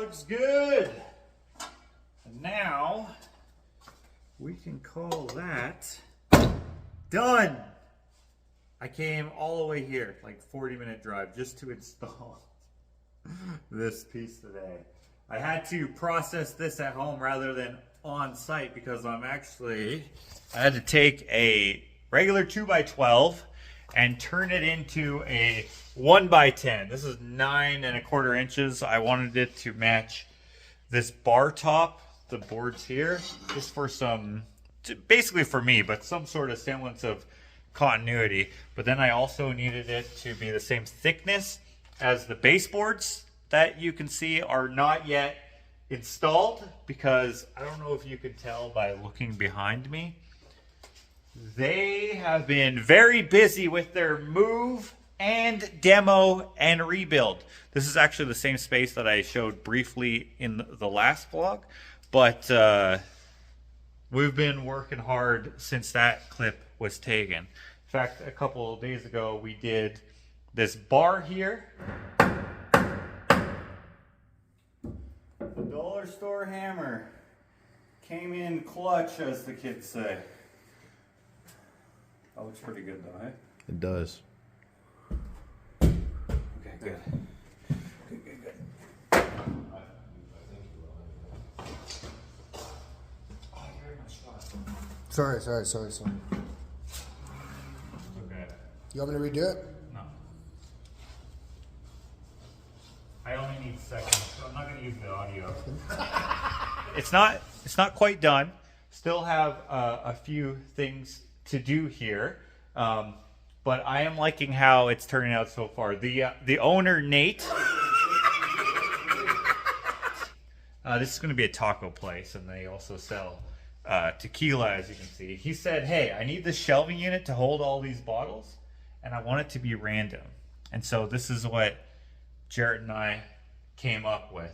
looks good. And now we can call that done. I came all the way here, like 40-minute drive, just to install this piece today. I had to process this at home rather than on site because I had to take a regular 2x12 and turn it into a 1x10. This is 9¼ inches. I wanted it to match this bar top, the boards here, just for some, basically for me, but some sort of semblance of continuity. But then I also needed it to be the same thickness as the baseboards that you can see are not yet installed, because I don't know if you can tell by looking behind me, they have been very busy with their move and demo and rebuild. This is actually the same space that I showed briefly in the last vlog, but we've been working hard since that clip was taken. In fact, a couple of days ago we did this bar here. The dollar store hammer came in clutch, as the kids say. That looks pretty good though, eh? It does. Okay, good. Good. Oh, you're in my spot. Sorry. Okay. You want me to redo it? No. I only need seconds, so I'm not going to use the audio. It's not quite done. Still have a few things to do here, but I am liking how it's turning out so far. The owner, Nate, this is going to be a taco place, and they also sell tequila, as you can see. He said, hey, I need this shelving unit to hold all these bottles, and I want it to be random. And so this is what Jarrett and I came up with.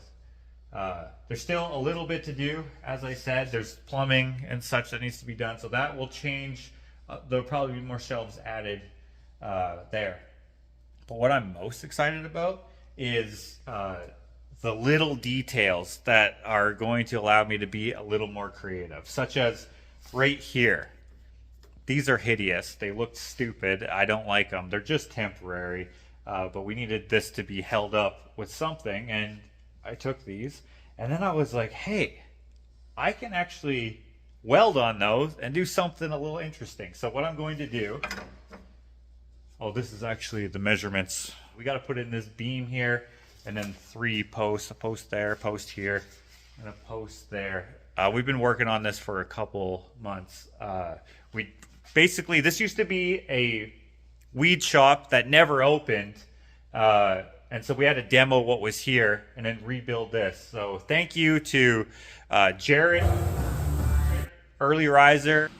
There's still a little bit to do. As I said, there's plumbing and such that needs to be done, so that will change. There'll probably be more shelves added there. But what I'm most excited about is the little details that are going to allow me to be a little more creative, such as right here. These are hideous. They look stupid. I don't like them. They're just temporary. But we needed this to be held up with something, and I took these, and then I was like, hey, I can actually weld on those and do something a little interesting. So what I'm going to do, oh, this is actually the measurements. We got to put in this beam here, and then 3 posts, a post there, a post here, and a post there. We've been working on this for a couple months. Basically, this used to be a weed shop that never opened, and so we had to demo what was here and then rebuild this. So thank you to Jarrett, Early Riser,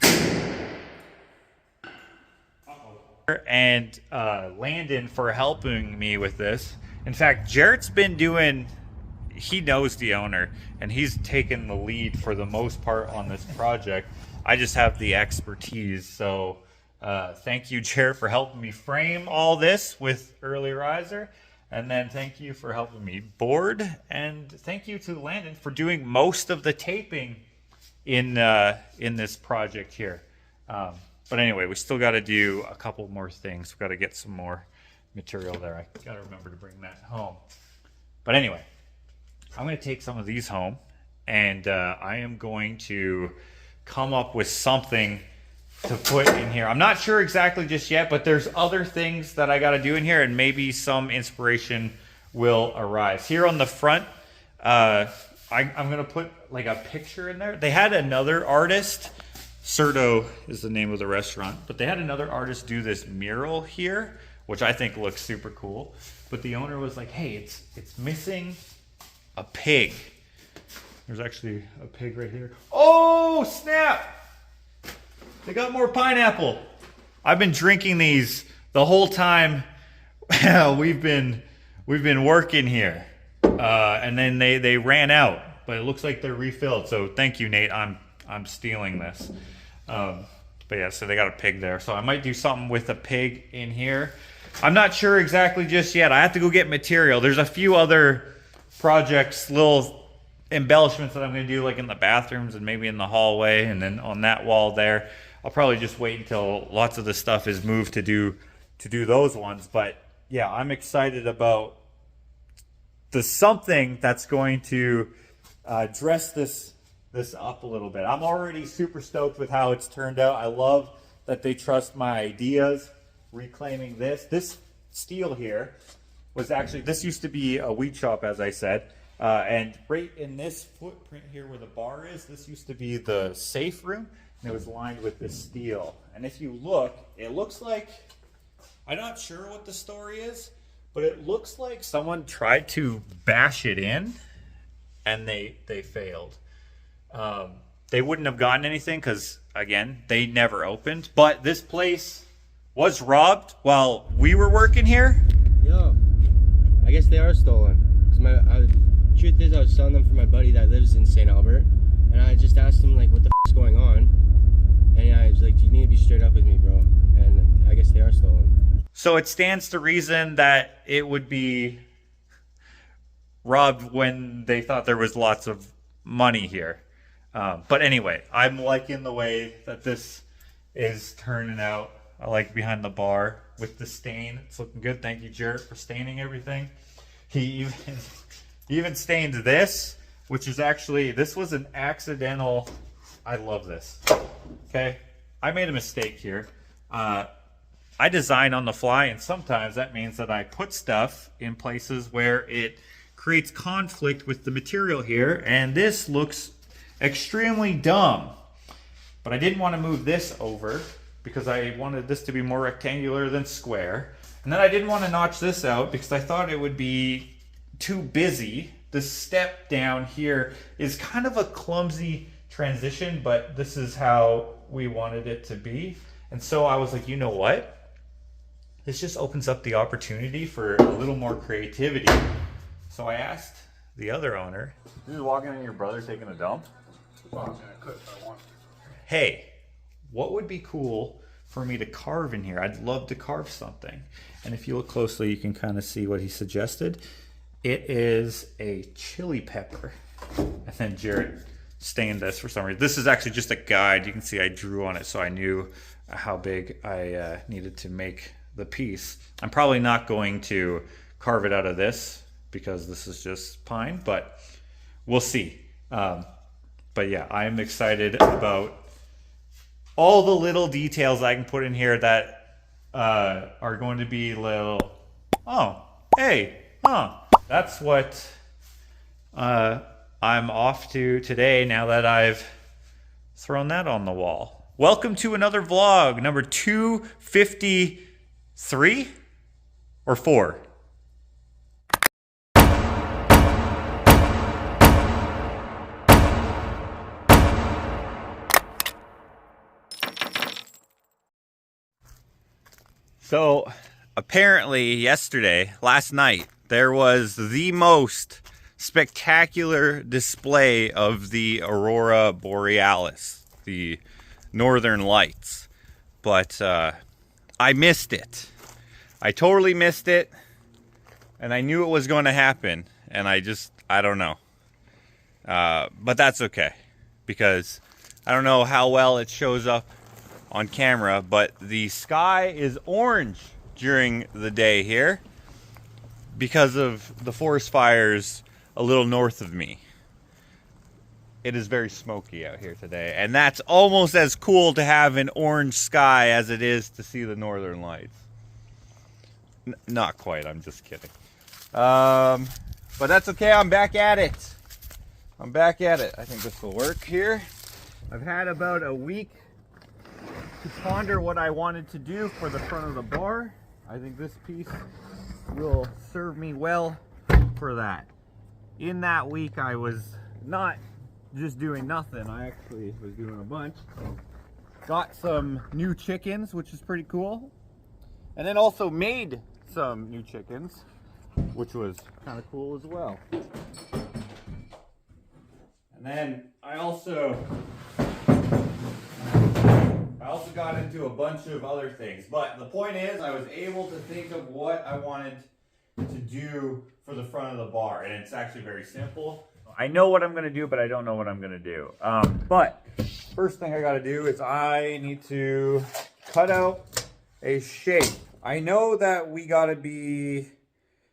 and Landon for helping me with this. In fact, Jarrett's been doing, he knows the owner, and he's taken the lead for the most part on this project. I just have the expertise, so thank you, Jarrett, for helping me frame all this with Early Riser. And then thank you for helping me board. And thank you to Landon for doing most of the taping in this project here. But anyway, we still got to do a couple more things. We've got to get some more material there. I got to remember to bring that home. But anyway, I'm going to take some of these home, and I am going to come up with something to put in here. I'm not sure exactly just yet, but there's other things that I got to do in here, and maybe some inspiration will arise. Here on the front, I'm going to put like a picture in there. They had another artist, Cerdo is the name of the restaurant, but they had another artist do this mural here, which I think looks super cool. But the owner was like, hey, it's missing a pig. There's actually a pig right here. Oh, snap! They got more pineapple. I've been drinking these the whole time we've been working here, and then they ran out. But it looks like they're refilled. So thank you, Nate. I'm stealing this. But yeah, so they got a pig there. So I might do something with a pig in here. I'm not sure exactly just yet. I have to go get material. There's a few other projects, little embellishments that I'm going to do, like in the bathrooms and maybe in the hallway, and then on that wall there. I'll probably just wait until lots of the stuff is moved to do those ones. But yeah, I'm excited about the something that's going to dress this up a little bit. I'm already super stoked with how it's turned out. I love that they trust my ideas. Reclaiming this steel here was actually, this used to be a wheat shop, as I said, and right in this footprint here where the bar is, this used to be the safe room, and it was lined with this steel. And if you look, it looks like, I'm not sure what the story is, but it looks like someone tried to bash it in and they failed. They wouldn't have gotten anything because, again, they never opened. But this place was robbed while we were working here. Yo, I guess they are stolen. Cause truth is, I was selling them for my buddy that lives in St. Albert, and I just asked him like, "What the f***'s going on?" And I was like, "You need to be straight up with me, bro." And I guess they are stolen. So it stands to reason that it would be robbed when they thought there was lots of money here. But anyway, I'm liking the way that this is turning out. I like behind the bar with the stain. It's looking good. Thank you, Jarrett, for staining everything. He even stained this, which is actually, this was an accidental. I love this. Okay, I made a mistake here. I design on the fly, and sometimes that means that I put stuff in places where it creates conflict with the material here, and this looks extremely dumb. But I didn't want to move this over because I wanted this to be more rectangular than square. And then I didn't want to notch this out because I thought it would be too busy. The step down here is kind of a clumsy transition, but this is how we wanted it to be. And so I was like, you know what? This just opens up the opportunity for a little more creativity. So I asked the other owner, "This is walking in your brother taking a dump? Well, I mean, I could if I wanted. Hey, what would be cool for me to carve in here? I'd love to carve something." And if you look closely, you can kind of see what he suggested. It is a chili pepper. And then Jarrett stained this for some reason. This is actually just a guide. You can see I drew on it so I knew how big I needed to make the piece. I'm probably not going to carve it out of this because this is just pine, but we'll see. But yeah, I'm excited about all the little details I can put in here that are going to be little, oh, hey, huh. That's what I'm off to today now that I've thrown that on the wall. Welcome to another vlog, number 253 or 4. So apparently last night, there was the most spectacular display of the Aurora Borealis, the Northern Lights. But I missed it. I totally missed it. And I knew it was going to happen. And I don't know. But that's okay. Because I don't know how well it shows up on camera, but the sky is orange during the day here because of the forest fires a little north of me. It is very smoky out here today, and that's almost as cool to have an orange sky as it is to see the northern lights. Not quite, I'm just kidding. But that's okay, I'm back at it. I think this will work here. I've had about a week to ponder what I wanted to do for the front of the bar. I think this piece will serve me well for that. In that week, I was not just doing nothing. I actually was doing a bunch. Got some new chickens, which is pretty cool. And then also made some new chickens, which was kind of cool as well. And then I also got into a bunch of other things. But the point is, I was able to think of what I wanted to do for the front of the bar, and it's actually very simple. I know what I'm gonna do, but I don't know what I'm gonna do. But first thing I gotta do is I need to cut out a shape. I know that we gotta be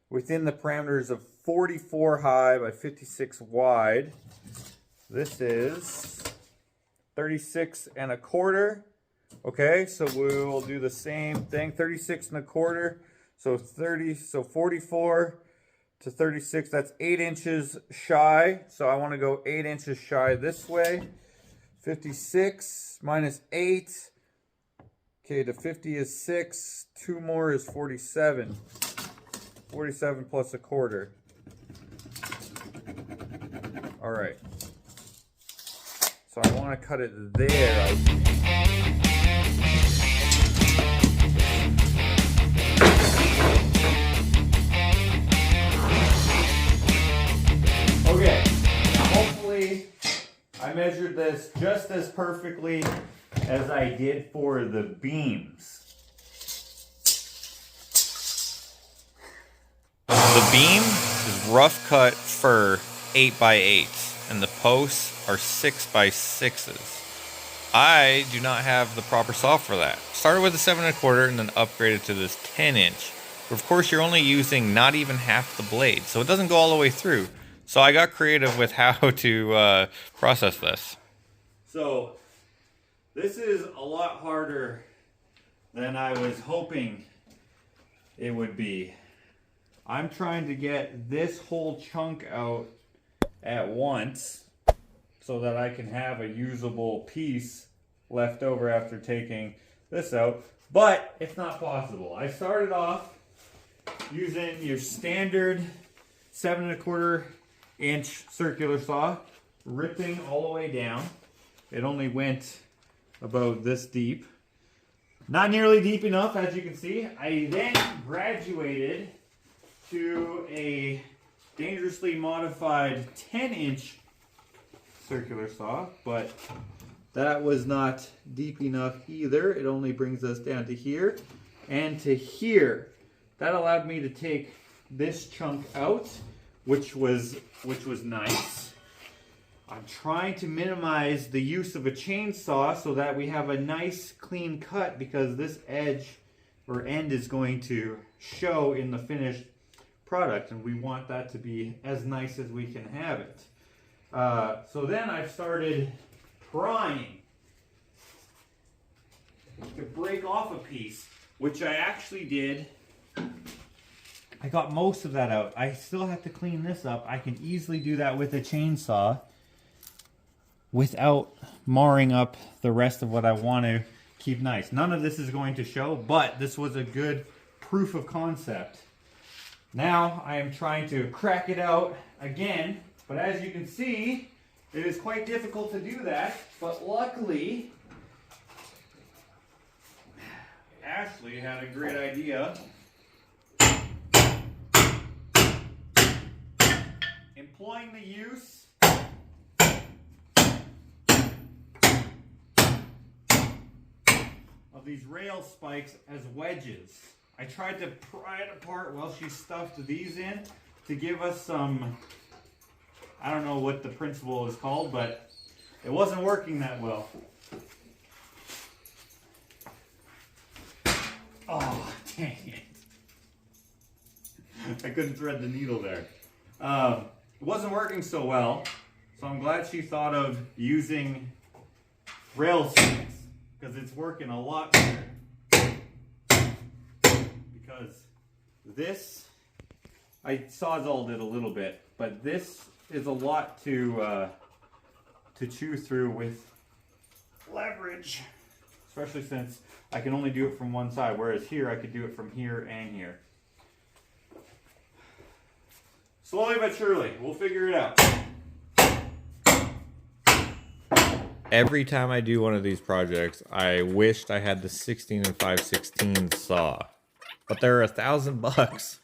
within the parameters of 44 high by 56 wide. This is 36 1/4. Okay, so we'll do the same thing, 36 1/4. So 44 to 36, that's 8 inches shy. So I want to go 8 inches shy this way. 56 minus 8. Okay, to 50 is 6. 2 more is 47. 47 plus 1/4. All right. So I want to cut it there. Okay, hopefully I measured this just as perfectly as I did for the beams. The beam is rough cut for 8 by 8 and the posts are 6 by 6s. I do not have the proper saw for that. Started with a 7 1/4 and then upgraded to this 10 inch. But of course you're only using not even half the blade, so it doesn't go all the way through. So I got creative with how to process this. So this is a lot harder than I was hoping it would be. I'm trying to get this whole chunk out at once so that I can have a usable piece left over after taking this out, but it's not possible. I started off using your standard 7 1/4 inch circular saw, ripping all the way down. It only went about this deep. Not nearly deep enough, as you can see. I then graduated to a dangerously modified 10 inch circular saw, but that was not deep enough either. It only brings us down to here and to here. That allowed me to take this chunk out, which was nice. I'm trying to minimize the use of a chainsaw so that we have a nice clean cut, because this edge or end is going to show in the finished product, and we want that to be as nice as we can have it. So then I started prying to break off a piece, which I actually did. I got most of that out. I still have to clean this up. I can easily do that with a chainsaw without marring up the rest of what I want to keep nice. None of this is going to show, but this was a good proof of concept. Now I am trying to crack it out again, but as you can see, it is quite difficult to do that, but luckily Ashley had a great idea. Employing the use of these rail spikes as wedges. I tried to pry it apart while she stuffed these in to give us some, I don't know what the principle is called, but it wasn't working that well. Oh, dang it. I couldn't thread the needle there. It wasn't working so well, so I'm glad she thought of using rail spikes, because it's working a lot better. Because this, I sawzalled it a little bit, but this is a lot to chew through with leverage, especially since I can only do it from one side, whereas here I could do it from here and here. Slowly but surely, we'll figure it out. Every time I do one of these projects, I wished I had the 16 5/16 saw, but they're $1,000,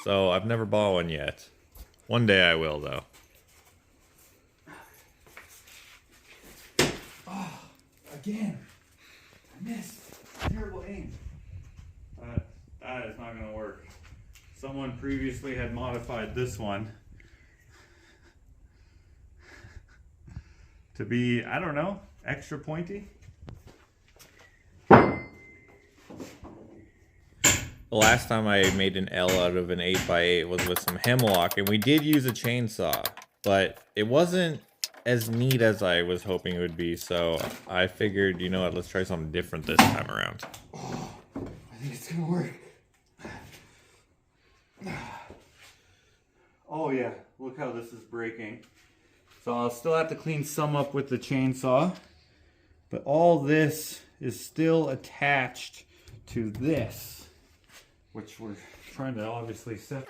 so I've never bought one yet. One day I will, though. Oh, again, I missed. Terrible aim. That is not going to work. someone previously had modified this one to be, I don't know, extra pointy. The last time I made an L out of an 8x8 was with some hemlock, and we did use a chainsaw, but it wasn't as neat as I was hoping it would be, so I figured, you know what, let's try something different this time around. I think it's gonna work. Oh yeah, look how this is breaking. So I'll still have to clean some up with the chainsaw, but all this is still attached to this, which we're trying to obviously set.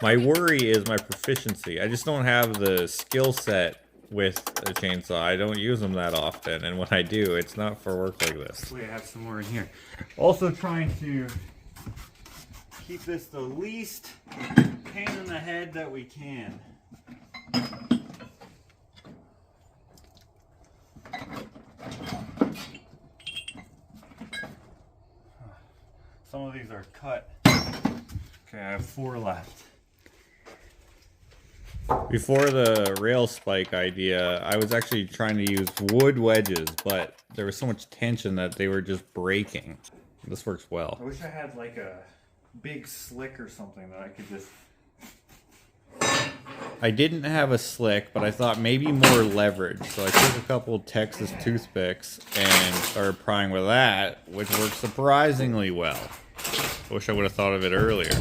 My worry is my proficiency. I just don't have the skill set with a chainsaw. I don't use them that often, and when I do, it's not for work like this. Hopefully I have some more in here. Also trying to keep this the least pain in the head that we can. Some of these are cut. Okay, I have 4 left. Before the rail spike idea, I was actually trying to use wood wedges, but there was so much tension that they were just breaking. This works well. I wish I had like a big slick or something that I could just... I didn't have a slick, but I thought maybe more leverage. So I took a couple Texas toothpicks and started prying with that, which worked surprisingly well. I wish I would have thought of it earlier.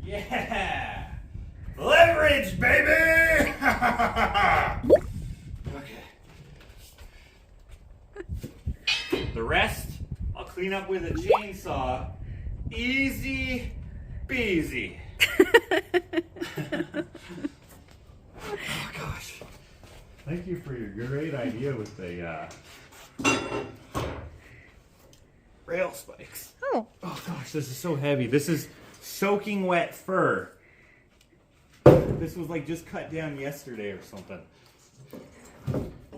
Yeah! Leverage, baby! Okay. The rest, I'll clean up with a chainsaw. Easy peasy. Oh gosh. Thank you for your great idea with the rail spikes. Oh. Oh gosh, this is so heavy. This is soaking wet fur. This was like just cut down yesterday or something.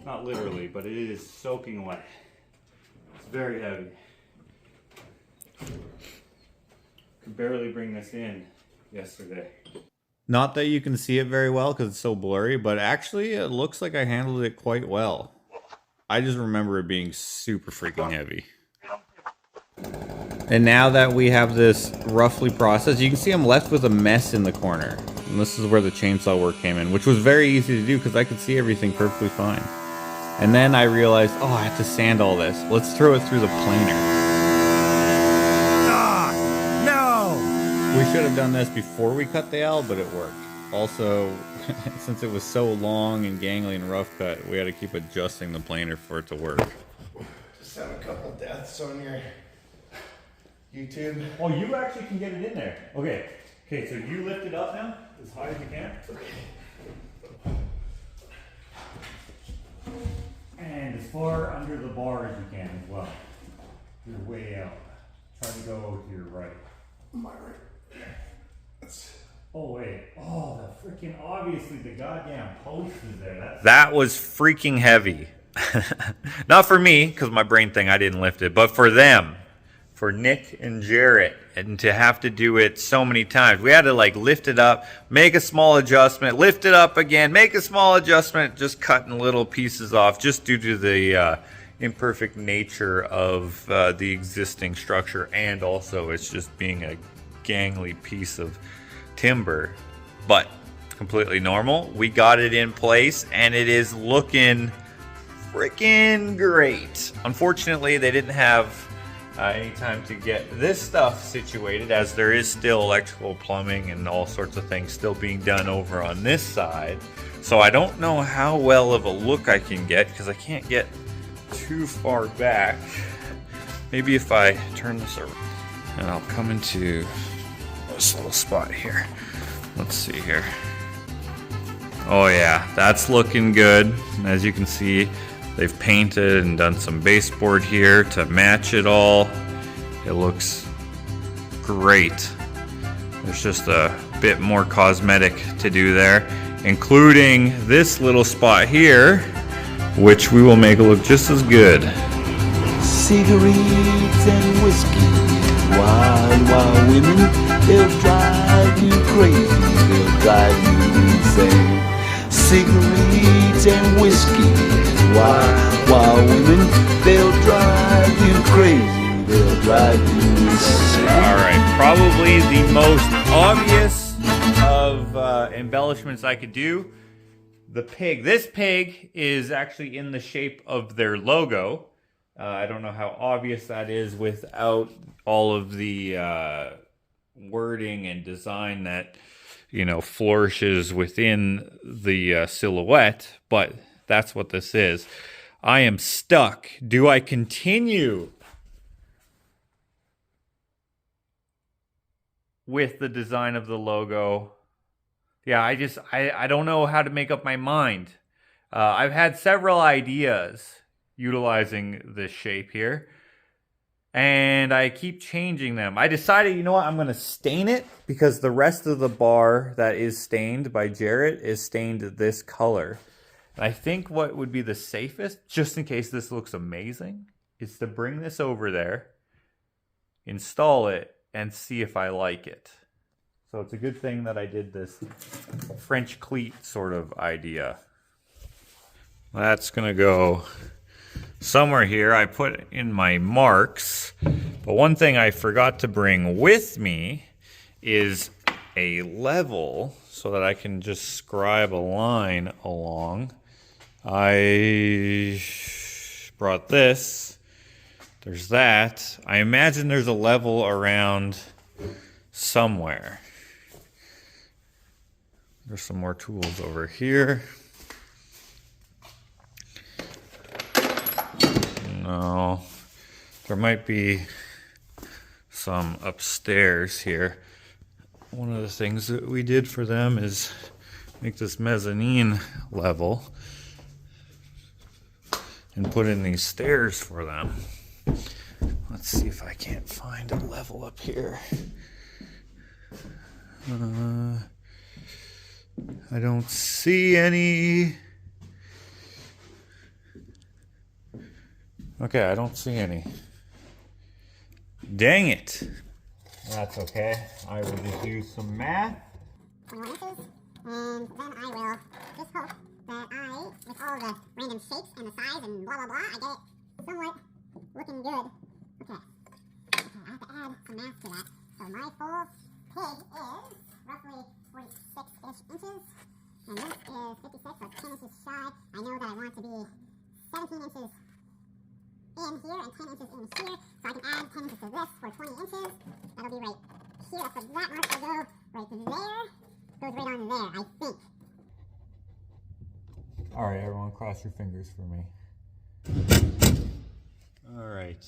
Not literally, but it is soaking wet. It's very heavy. Could barely bring this in yesterday. Not that you can see it very well because it's so blurry, but actually it looks like I handled it quite well. I just remember it being super freaking heavy. And now that we have this roughly processed, you can see I'm left with a mess in the corner. And this is where the chainsaw work came in, which was very easy to do because I could see everything perfectly fine. And then I realized, oh, I have to sand all this. Let's throw it through the planer. We should have done this before we cut the L, but it worked. Also, since it was so long and gangly and rough cut, we had to keep adjusting the planer for it to work. Just have a couple deaths on your YouTube. Oh, you actually can get it in there. Okay. Okay, so you lift it up now as high as you can. And as far under the bar as you can as well. You're way out. Try to go to your right. My right. Oh wait, oh the freaking, obviously the goddamn post is there. That was freaking heavy. Not for me, because my brain thing, I didn't lift it, but for them, for Nick and Jarrett, and to have to do it so many times. We had to like lift it up, make a small adjustment, lift it up again, make a small adjustment, just cutting little pieces off, just due to the imperfect nature of the existing structure, and also it's just being a gangly piece of timber, but completely normal. We got it in place and it is looking freaking great. Unfortunately, they didn't have any time to get this stuff situated, as there is still electrical, plumbing, and all sorts of things still being done over on this side. So I don't know how well of a look I can get because I can't get too far back. Maybe if I turn this over and I'll come into this little spot here. Let's see here. Oh yeah, that's looking good. As you can see, they've painted and done some baseboard here to match it all. It looks great. There's just a bit more cosmetic to do there, including this little spot here, which we will make it look just as good. cigarettes and whiskey. Wild, wild women, they'll drive you crazy, they'll drive you insane. Cigarettes and whiskey, wild, wild women, they'll drive you crazy, they'll drive you insane. All right, probably the most obvious of embellishments I could do. The pig. This pig is actually in the shape of their logo. I don't know how obvious that is without all of the wording and design that, you know, flourishes within the silhouette, but that's what this is. I am stuck. Do I continue with the design of the logo? Yeah, I don't know how to make up my mind. I've had several ideas utilizing this shape here, and I keep changing them. I decided, you know what, I'm going to stain it because the rest of the bar that is stained by Jarrett is stained this color. And I think what would be the safest, just in case this looks amazing, is to bring this over there, install it, and see if I like it. So it's a good thing that I did this French cleat sort of idea. That's going to go somewhere here. I put in my marks. But one thing I forgot to bring with me is a level so that I can just scribe a line along. I brought this. There's that. I imagine there's a level around somewhere. There's some more tools over here. No, there might be some upstairs here. One of the things that we did for them is make this mezzanine level and put in these stairs for them. Let's see if I can't find a level up here. I don't see any. Okay, I don't see any. Dang it. That's okay. I will just use some math. 21 inches, and then I will just hope that I, with all the random shapes and the size and blah blah blah, I get it somewhat looking good. Okay, I have to add some math to that. So my full pig is roughly 46-ish inches, and this is 56, so it's 10 inches shy. I know that I want it to be 17 inches in here and 10 inches in here, so I can add 10 inches to this for 20 inches. That'll be right here. So that mark will go right there. Goes right on there, I think. All right, everyone, cross your fingers for me. All right.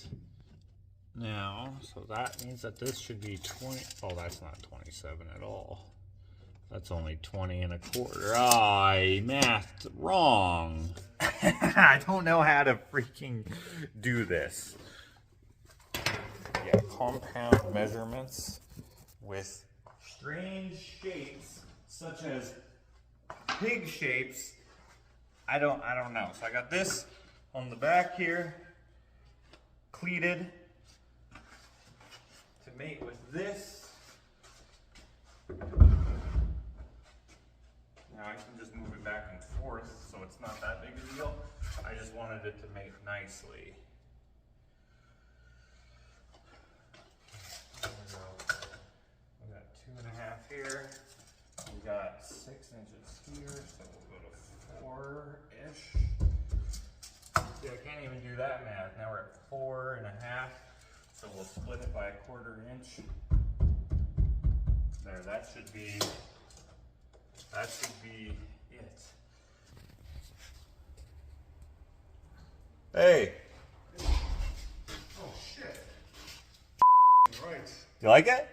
Now, so that means that this should be 20. Oh, that's not 27 at all. That's only 20 and a quarter. I mathed wrong. I don't know how to freaking do this. Yeah, compound measurements with strange shapes, such as pig shapes. I don't know. So I got this on the back here, cleated to mate with this. Now I can just move it back and forth, so it's not that big of a deal. I just wanted it to mate nicely. There we go. We got 2.5 here. We got 6 inches here, so we'll go to 4-ish. See, I can't even do that math. Now we're at 4.5, so we'll split it by 1/4 inch. There, that should be it. Hey. Oh shit. Right. You like it?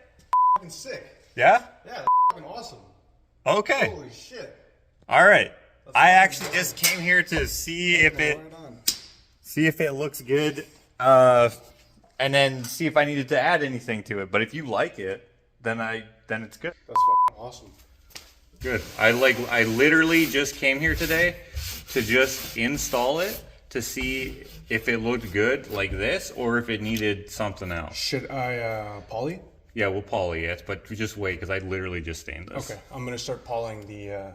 Fucking sick. Yeah? Yeah, that's fucking awesome. Okay. Holy shit. All right. I actually just came here to see if it looks good, and then see if I needed to add anything to it. But if you like it, then it's good. That's fucking awesome. Good. I literally just came here today to just install it to see if it looked good like this or if it needed something else. Should I poly? Yeah, we'll poly it, but just wait because I literally just stained this. Okay, I'm gonna start polying the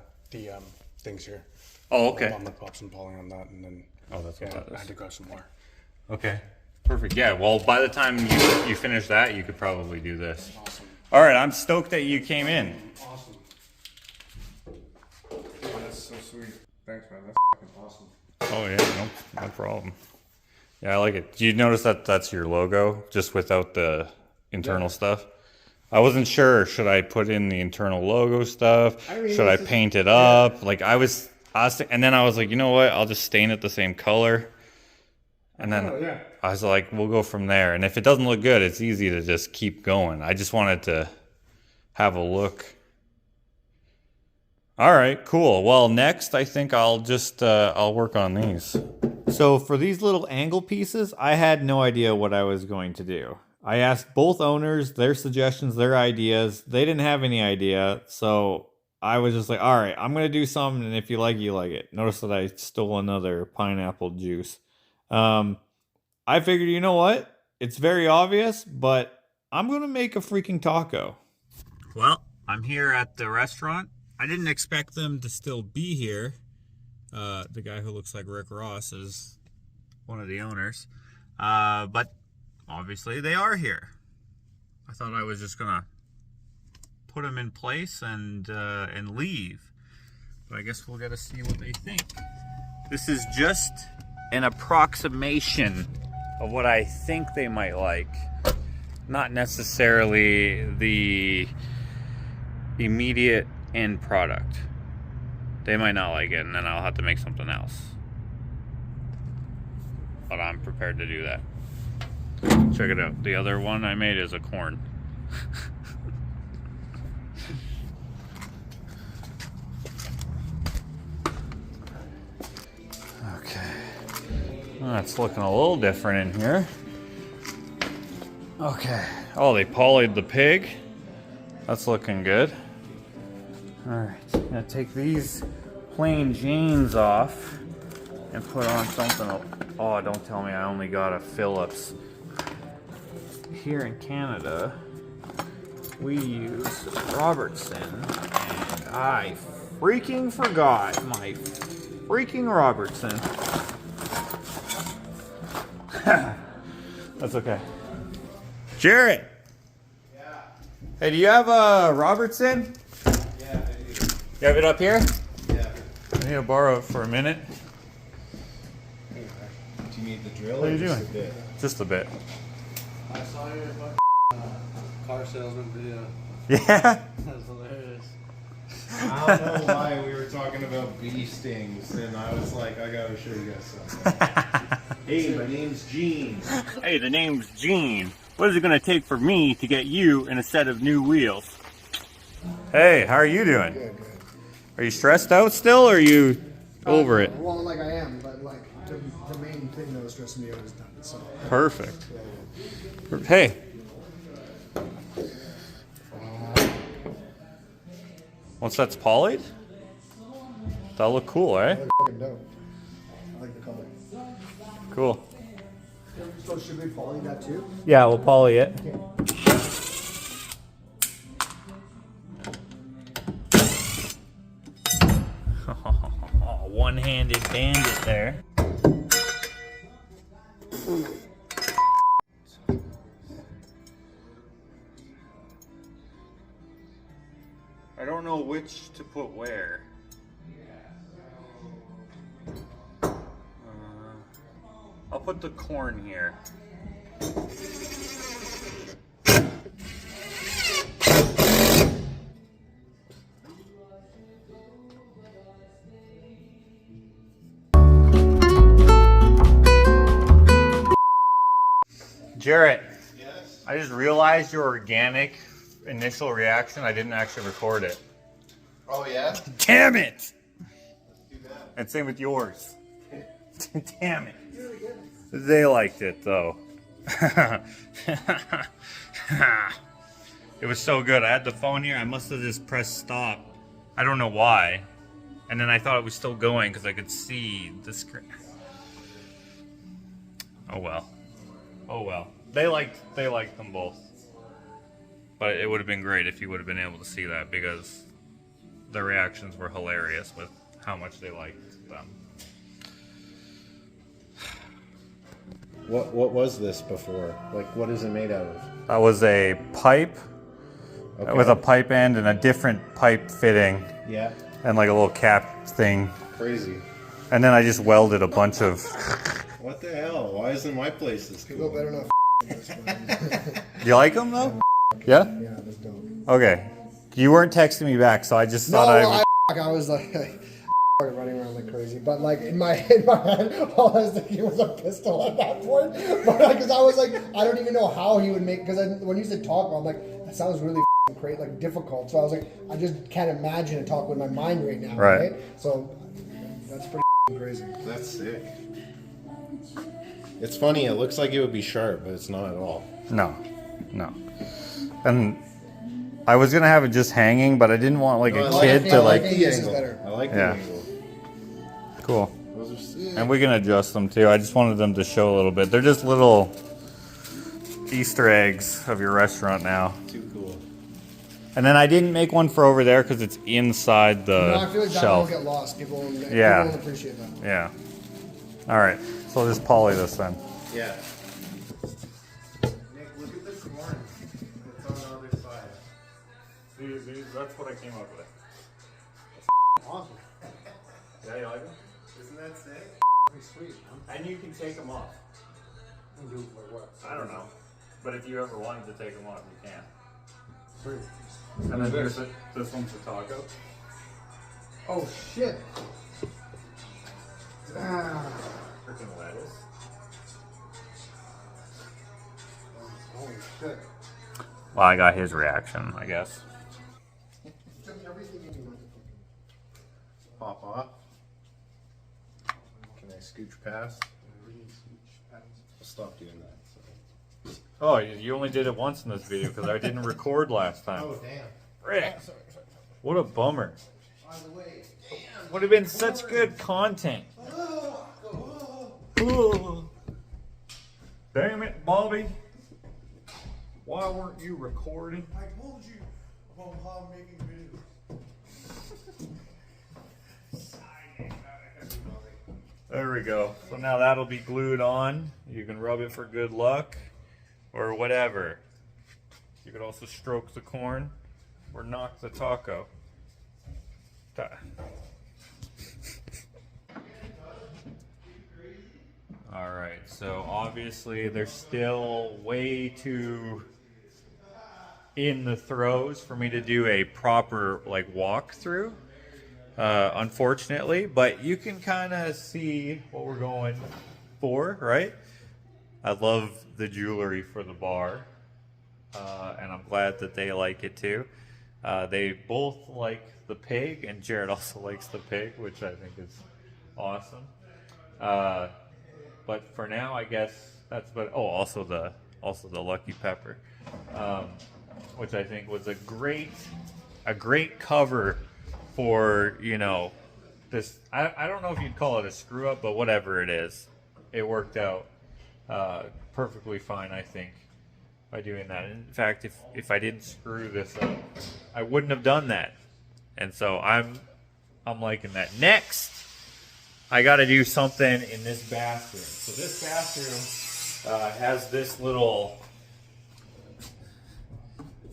things here. Oh, okay. I'm gonna pop some poly on that, and then Oh, that's what that I is. had to grab some more. Okay, perfect. Yeah, well, by the time you finish that, you could probably do this. Awesome. All right, I'm stoked that you came in. Awesome. Yeah, that's so sweet. Thanks, man. That's fucking awesome. Oh yeah, no problem. Yeah, I like it. Do you notice that that's your logo, just without the internal stuff? I wasn't sure. Should I put in the internal logo stuff? Should I paint it up? Like and then I was like, you know what? I'll just stain it the same color. And then I was like, we'll go from there. And if it doesn't look good, it's easy to just keep going. I just wanted to have a look. All right, cool. Well, next, I think I'll just, I'll work on these. So for these little angle pieces, I had no idea what I was going to do. I asked both owners their suggestions, their ideas. They didn't have any idea. So I was just like, all right, I'm going to do something. And if you like it, you like it. Notice that I stole another pineapple juice. I figured, you know what? It's very obvious, but I'm going to make a freaking taco. Well, I'm here at the restaurant. I didn't expect them to still be here. The guy who looks like Rick Ross is one of the owners. But obviously they are here. I thought I was just gonna put them in place and leave. But I guess we'll get to see what they think. This is just an approximation of what I think they might like. Not necessarily the immediate end product. They might not like it, and then I'll have to make something else. But I'm prepared to do that. Check it out. The other one I made is a corn. Okay. Well, it's looking a little different in here. Okay. Oh, they polyed the pig. That's looking good. Alright, I'm gonna take these plain Janes off and put on something. Oh, don't tell me I only got a Phillips. Here in Canada, we use Robertson, and I freaking forgot my freaking Robertson. That's okay. Jarrett! Yeah. Hey, do you have a Robertson? Yeah, I do. You have it up here? Yeah. I need to borrow it for a minute. Do you need the drill? What are you or doing? just a bit? Just a bit. I saw your car salesman video. Yeah? That's hilarious. I don't know why we were talking about bee stings, and I was like, I gotta show you guys something. Hey, my name's Gene. Hey, the name's Gene. What is it going to take for me to get you in a set of new wheels? Hey, how are you doing? Good, good. Are you stressed out still, or are you over it? Well, like I am, but like the main thing that was stressing me out is done. So. Perfect. Hey. Once that's polyed, that'll look cool, eh? Fucking dope. I like the color. Cool. So should we poly that too? Yeah, we'll poly it. One-handed bandit there. I don't know which to put where. I'll put the corn here. Jarrett, Yes? I just realized your organic initial reaction. I didn't actually record it. Oh, yeah? Damn it! Too bad. And same with yours. Damn it. They liked it though. It was so good. I had the phone here. I must have just pressed stop. I don't know why. And then I thought it was still going because I could see the screen. Oh well. Oh well. They liked them both. But it would have been great if you would have been able to see that, because the reactions were hilarious with how much they liked them. What was this before? Like, what is it made out of? That was a pipe Okay. with a pipe end and a different pipe fitting Yeah. and like a little cap thing. Crazy. And then I just welded a bunch of... What the hell? Why isn't my place this People cool? better not this one. You like them though? Yeah? Yeah, that's dope. Okay. You weren't texting me back, so I just No, thought I was like running around like crazy, but like in my head, all I was thinking was a pistol at that point. But because I was like, I don't even know how he would make. Because when you said taco, I'm like, that sounds really great, like difficult. So I was like, I just can't imagine a taco in my mind right now, Right. right? So that's pretty crazy. That's sick. It's funny, it looks like it would be sharp, but it's not at all. No. And I was gonna have it just hanging, but I didn't want like a kid to like... the This is angle. better. I like Yeah. the angle. Cool. Those are sick. And we can adjust them too. I just wanted them to show a little bit. They're just little Easter eggs of your restaurant now. Too cool. And then I didn't make one for over there because it's inside the No, I feel like that shelf. will get lost. People won't appreciate that. Yeah. All right. So I'll just poly this then. Yeah. Nick, look at this corn. It's on the other side. That's what I came up with. Awesome. Yeah, you like them? Isn't that sick? Pretty sweet, huh? And you can take them off. And do like what? I don't know. But if you ever wanted to take them off, you can. Sweet. And then here's this one's the taco. Oh shit. Ah. Freaking lettuce. Holy shit. Well, I got his reaction, I guess. Took everything in your mind. Pop off. Can I scooch past? I'll stop doing that. So. Oh, you only did it once in this video because I didn't record last time. Oh, damn. Rick, what a bummer. By the way, Would have been such good content. Damn it, Bobby. Why weren't you recording? I told you about how I'm making videos. There we go. So now that'll be glued on. You can rub it for good luck or whatever. You could also stroke the corn or knock the taco. All right, so obviously they're still way too in the throes for me to do a proper like walkthrough. Unfortunately, but you can kind of see what we're going for, right? I love the jewelry for the bar, and I'm glad that they like it too. They both like the pig, and Jared also likes the pig, which I think is awesome. But for now, I guess that's about. Oh, also the lucky pepper, which I think was a great cover for, you know, this. I don't know if you'd call it a screw up, but whatever it is, it worked out perfectly fine, I think, by doing that. In fact, if I didn't screw this up, I wouldn't have done that. And so I'm liking that. Next, I got to do something in this bathroom. So this bathroom has this little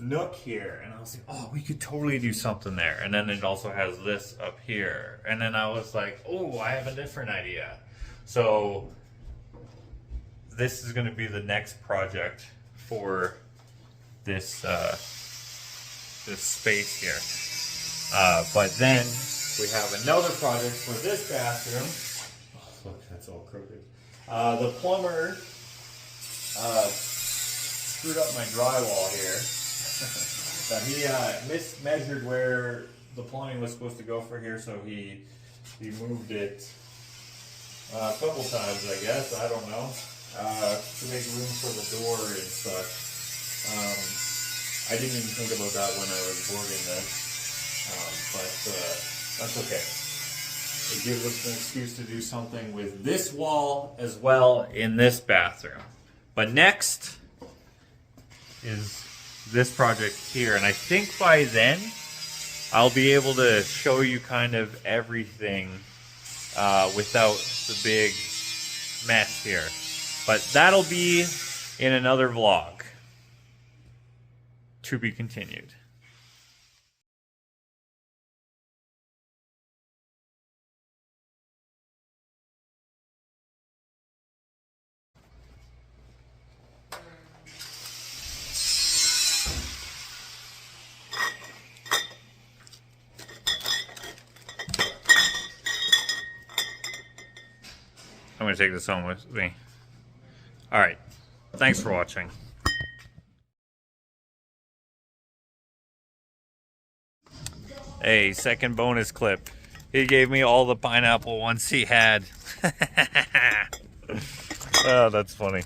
nook here, and I was like, oh, we could totally do something there. And then it also has this up here, and then I was like, oh, I have a different idea. So this is going to be the next project for this this space here. But then we have another project for this bathroom. Oh, look, that's all crooked. The plumber screwed up my drywall here. He mismeasured where the plumbing was supposed to go for here, so he moved it a couple times, I guess. I don't know, to make room for the door and such. I didn't even think about that when I was boarding this, but that's okay. it gives us an excuse to do something with this wall as well in this bathroom. But next is this project here, and I think by then I'll be able to show you kind of everything without the big mess here. But that'll be in another vlog. To be continued. I'm going to take this home with me. Alright, thanks for watching. Hey, second bonus clip. He gave me all the pineapple ones he had. Oh, that's funny.